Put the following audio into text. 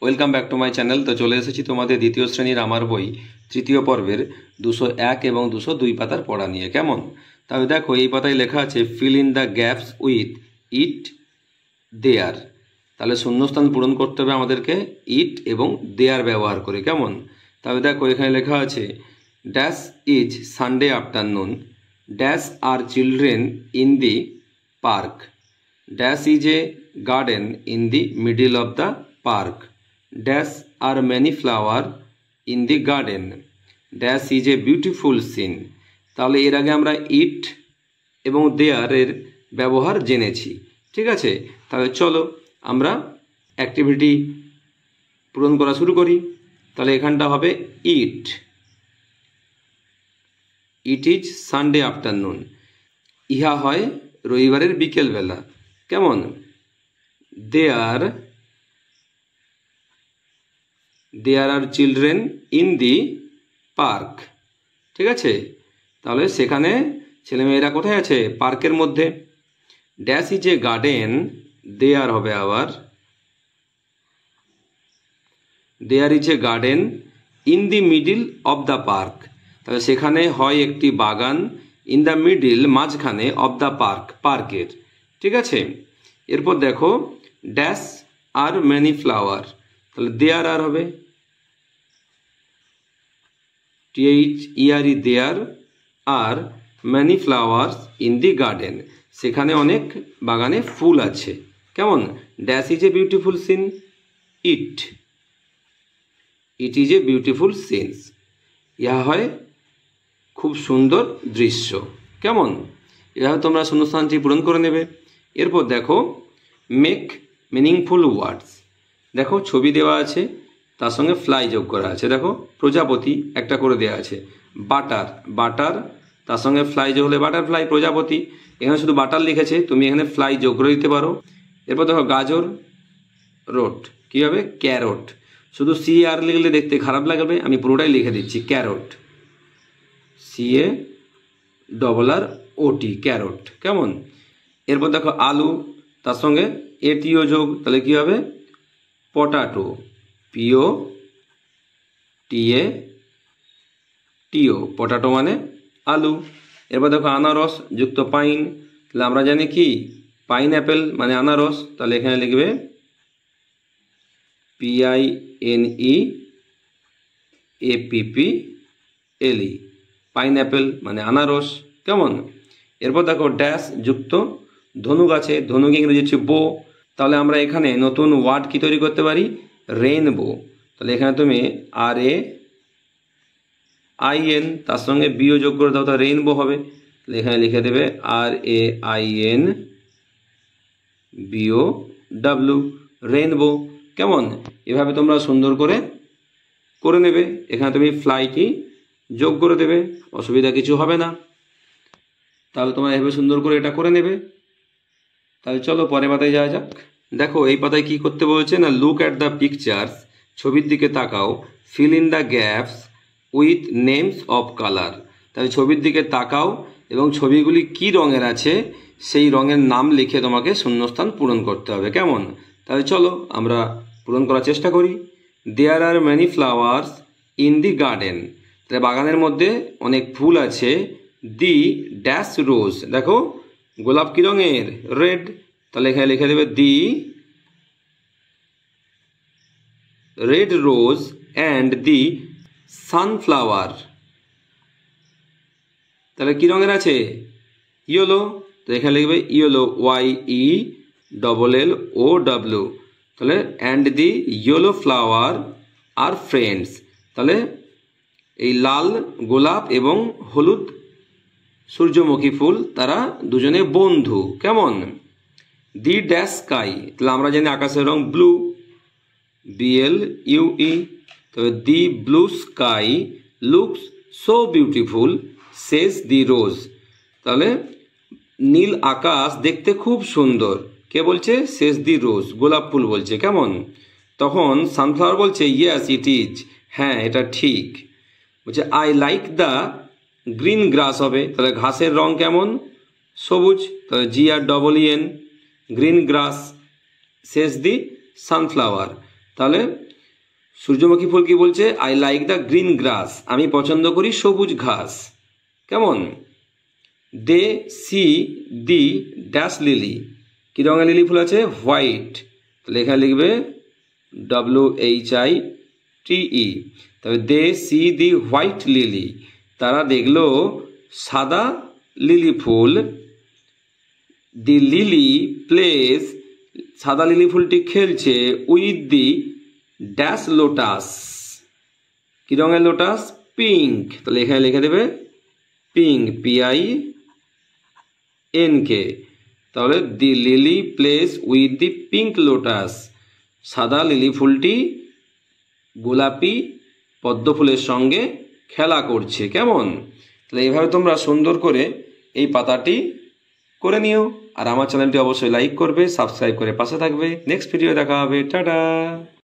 Welcome back to my channel. তো চলে এসেছি তোমাদের দ্বিতীয় শ্রেণীর আমার বই তৃতীয় পর্বের 201 এবং 202 পাতার পড়া নিয়ে। কেমন? তাহলে দেখো, এই পাতায় লেখা আছে fill in the gaps with it there. তাহলে শূন্যস্থান পূরণ করতে হবে আমাদেরকে ইট এবং দেয়ার ব্যবহার করে। কেমন? তাহলে দেখো, এখানে লেখা আছে dash is Sunday afternoon, dash are children in the park, dash is a garden in the middle of the park, dash are many flower in the garden, dash is a beautiful scene। তাহলে এর আগে আমরা ইট এবং দেয়ার এর ব্যবহার জেনেছি। ঠিক আছে, তাহলে চলো আমরা অ্যাক্টিভিটি পূরণ করা শুরু করি। তাহলে এখানটা হবে it, it is Sunday afternoon, ইহা হয় রবিবারের বিকেলবেলা। কেমন? There are children in the park. ঠিক আছে, তাহলে সেখানে ছেলেমেয়েরা কোথায় আছে? পার্কের মধ্যে। Dash is a garden, there হবে আবার there is a garden in the middle of the park. তাহলে সেখানে হয় একটি বাগান, ইন দ্য মিডিল মাঝখানে, অফ দ্য পার্ক পার্কের। ঠিক আছে, এরপর দেখো ড্যাশ আর মেনি ফ্লাওয়ার, তাহলে দেয়ার আর হবে THERE, there are many flowers in the garden, সেখানে অনেক বাগানে ফুল আছে। কেমন? Dash is a beautiful scene, it is a beautiful scenes, ইহা হয় খুব সুন্দর দৃশ্য। কেমন? এভাবে তোমরা শূন্যস্থানটি পূরণ করে নেবে। এরপর দেখো মেক মিনিংফুল ওয়ার্ডস। দেখো ছবি দেওয়া আছে, তার সঙ্গে ফ্লাই যোগ করা আছে। দেখো প্রজাপতি একটা করে দেওয়া আছে, বাটার তার সঙ্গে ফ্লাই যোগ হলে বাটারফ্লাই, প্রজাপতি। এখানে শুধু বাটার লিখেছে, তুমি এখানে ফ্লাই যোগ করে দিতে পারো। এরপর দেখো গাজর, রোট, কী হবে? ক্যারট। শুধু CAR লিখলে দেখতে খারাপ লাগবে, আমি পুরোটাই লিখে দিচ্ছি ক্যারট, CARROT, ক্যারট। কেমন? এরপর দেখো আলু, তার সঙ্গে ATO যোগ, তাহলে কী হবে? পটাটো, POTATO, পটাটো মানে আলু। এরপর দেখো আনারস যুক্ত পাইন, তাহলে আমরা জানি কি পাইন অ্যাপেল মানে আনারস, তাহলে এখানে লিখবে PINEAPPLE, পাইন অ্যাপেল মানে আনারস। কেমন? এরপর দেখো ড্যাশ যুক্ত ধনুক আছে, ধনুক ইংরেজি হচ্ছে বো, তাহলে আমরা এখানে নতুন ওয়ার্ড কি তৈরি করতে পারি? রেইনবো। তাহলে এখানে তুমি RAIN তার সঙ্গে বিও যোগ করে দাও, তাহলে রেইনবো হবে। তাহলে এখানে লিখে দেবে RAINBOW, রেইনবো। কেমন? এভাবে তোমরা সুন্দর করে নেবে। এখানে তুমি ফ্লাইটি যোগ করে দেবে, অসুবিধা কিছু হবে না। তাহলে তোমরা এভাবে সুন্দর করে এটা করে নেবে। তাহলে চলো পরের পাতায় যাওয়া যাক। দেখো এই পাতায় কি করতে বলছে না, লুক অ্যাট দ্য পিকচার্স, ছবির দিকে তাকাও, feel in the gaps with names of colour. তাহলে ছবির দিকে তাকাও এবং ছবিগুলি কি রঙের আছে সেই রঙের নাম লিখে তোমাকে শূন্যস্থান পূরণ করতে হবে। কেমন? তাহলে চলো আমরা পূরণ করার চেষ্টা করি। There are many flowers in the garden, তাহলে বাগানের মধ্যে অনেক ফুল আছে। দি ড্যাশ রোজ, দেখো গোলাপ কি রঙের? রেড, তাহলে এখানে লিখে দেবে the red rose and the sunflower, তাহলে কি রঙের আছে? ইয়েলো, তো এখানে লিখবে ইয়েলো, YELLOW, তাহলে অ্যান্ড দি ইয়েলো ফ্লাওয়ার আর ফ্রেন্ডস, তাহলে এই লাল গোলাপ এবং হলুদ সূর্যমুখী ফুল তারা দুজনে বন্ধু। কেমন? দি ড্যাশ স্কাই, তাহলে আমরা জানি আকাশের রং ব্লু, BLUE, তবে the blue sky looks so beautiful says the rose, তাহলে নীল আকাশ দেখতে খুব সুন্দর। কে বলছে? সেজ দি রোজ, গোলাপ ফুল বলছে। কেমন? তখন সানফ্লাওয়ার বলছে ইয়েস ইট ইজ, হ্যাঁ এটা ঠিক। বলছে আই লাইক দ্য গ্রিন গ্রাস হবে, তাহলে ঘাসের রং কেমন? সবুজ, তাহলে GREEN, গ্রিন গ্রাস। সেজ দি সানফ্লাওয়ার, তাহলে সূর্যমুখী ফুল কি বলছে? আই লাইক দ্য গ্রিন গ্রাস, আমি পছন্দ করি সবুজ ঘাস। কেমন? দে সি দি ড্যাশ লিলি, কি রঙের লিলি ফুল আছে? হোয়াইট, তাহলে এখানে লিখবে WHITE। তবে দে সি দি হোয়াইট লিলি, তারা দেখলো সাদা লিলি ফুল। দি লিলি প্লেস, সাদা লিলি ফুলটি খেলছে উইথ দি ড্যাশ লোটাস, কি রঙের লোটাস? পিঙ্ক, তাহলে এখানে লিখে দেবে পিঙ্ক, PINK। তাহলে the lily place with the pink lotus, সাদা লিলি ফুলটি গোলাপি পদ্ম ফুলের সঙ্গে খেলা করছে। কেমন? তাহলে এইভাবে তোমরা সুন্দর করে এই পাতাটি করে নিও। আর আমার চ্যানেলটি অবশ্যই লাইক করবে, সাবস্ক্রাইব করে পাশে থাকবে। নেক্সট ভিডিও দেখা হবে। টাটা।